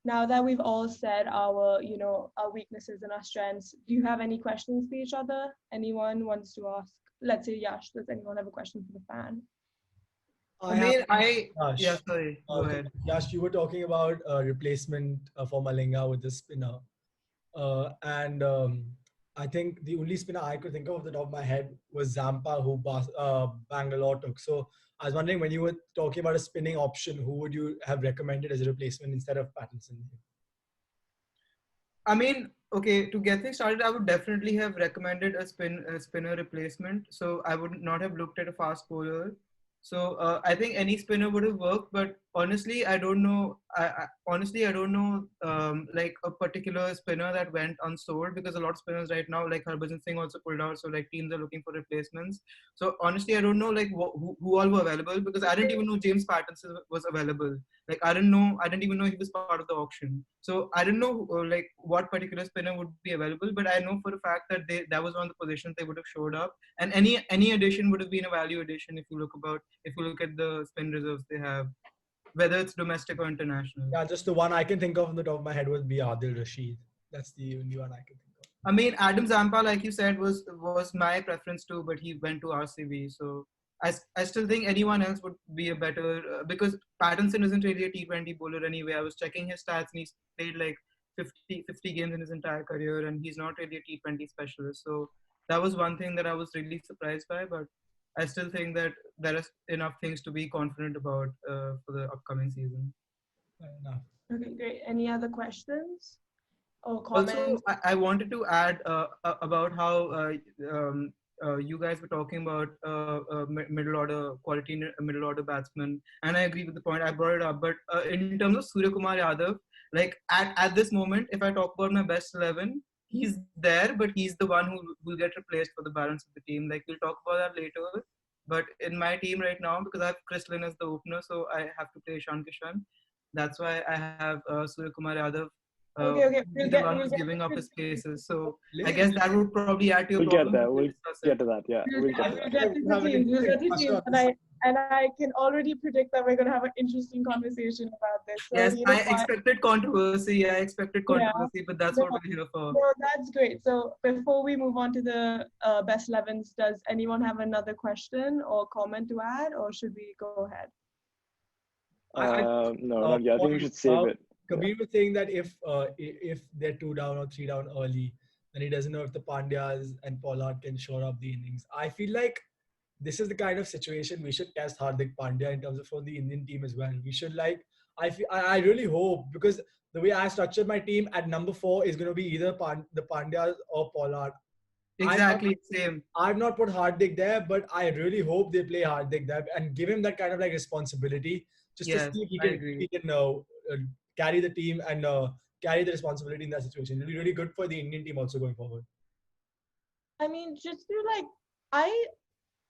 now that we've all said our, our weaknesses and our strengths, do you have any questions for each other? Anyone wants to ask? Let's say Yash. Does anyone have a question for the fan? I have Yeah, Yash. sorry, go ahead. Yash, you were talking about replacement for Malinga with the spinner. And I think the only spinner I could think of off the top of my head was Zampa, who Bangalore took. So I was wondering, when you were talking about a spinning option, who would you have recommended as a replacement instead of Pattinson? I mean, okay, to get things started, I would definitely have recommended a spinner replacement. So I would not have looked at a fast bowler. So I think any spinner would have worked, but honestly, I don't know. Honestly, I don't know like a particular spinner that went unsold, because a lot of spinners right now, like Harbhajan Singh, also pulled out. So like teams are looking for replacements. So honestly, I don't know like who all were available, because I didn't even know James Pattinson was available. Like I didn't even know he was part of the auction. So I didn't know like what particular spinner would be available, but I know for a fact that that was one of the positions they would have showed up, and any addition would have been a value addition if you look at the spin reserves they have, whether it's domestic or international. Yeah, just the one I can think of on the top of my head would be Adil Rashid. That's the only one I can think of. I mean, Adam Zampa, like you said, was my preference too, but he went to RCB. So I still think anyone else would be a better because Pattinson isn't really a T20 bowler anyway. I was checking his stats, and he's played like 50 games in his entire career, and he's not really a T20 specialist. So that was one thing that I was really surprised by. But I still think that there is enough things to be confident about for the upcoming season. Fair enough. Okay, great. Any other questions or Also, comments? I wanted to add about how you guys were talking about middle order quality, middle order batsmen, and I agree with the point. I brought it up, but in terms of Surya Kumar Yadav, like at this moment, if I talk about my best 11, he's there, but he's the one who will get replaced for the balance of the team. Like we'll talk about that later. But in my team right now, because I have Chris Lynn as the opener, so I have to play Ishan Kishan. That's why I have Surya Kumar Yadav Okay. be the one who's giving up his places. So I guess that would probably add to your We'll get problem. there. But We'll discuss get it. to that. Yeah, we'll get to that. We'll get to the teams. We'll get to the teams, and I can already predict that we're going to have an interesting conversation about this. So, Yes, you know I expected controversy. I expected controversy, but that's what we're here for. No, that's great. So before we move on to the best 11s, does anyone have another question or comment to add, or should we go ahead? No, not yet. I think we should save it. Kabir was saying that if they're 2 down or 3 down early, then he doesn't know if the Pandyas and Pollard can shore up the innings. I feel like this is the kind of situation we should test Hardik Pandya in terms of for the Indian team as well. We should I really hope, because the way I structured my team at number 4 is going to be either the Pandyas or Pollard. Exactly same. I've not put Hardik there, but I really hope they play Hardik there and give him that kind of like responsibility, just to see if he can carry the team and carry the responsibility in that situation. It'll be really good for the Indian team also going forward. I mean, just to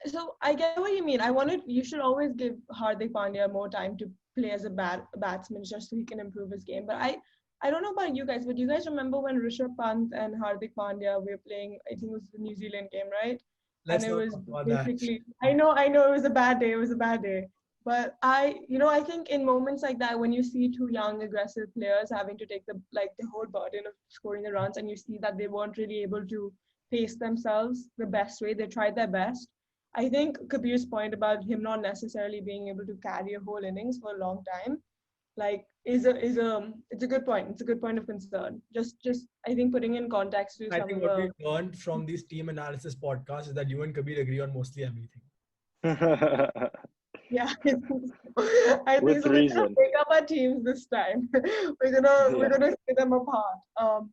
so I get what you mean. You should always give Hardik Pandya more time to play as a batsman, just so he can improve his game. But I don't know about you guys, but do you guys remember when Rishabh Pant and Hardik Pandya were playing? I think it was the New Zealand game, right? And it was basically, I know it was a bad day. It was a bad day. But I think in moments like that, when you see two young, aggressive players having to take the whole burden of scoring the runs, and you see that they weren't really able to pace themselves the best way, they tried their best. I think Kabir's point about him not necessarily being able to carry a whole innings for a long time, it's a good point. It's a good point of concern. Just I think putting in context to I think what we learned from these team analysis podcasts is that you and Kabir agree on mostly everything. Yeah, I think so. We're gonna break up our teams this time. We're gonna split them apart.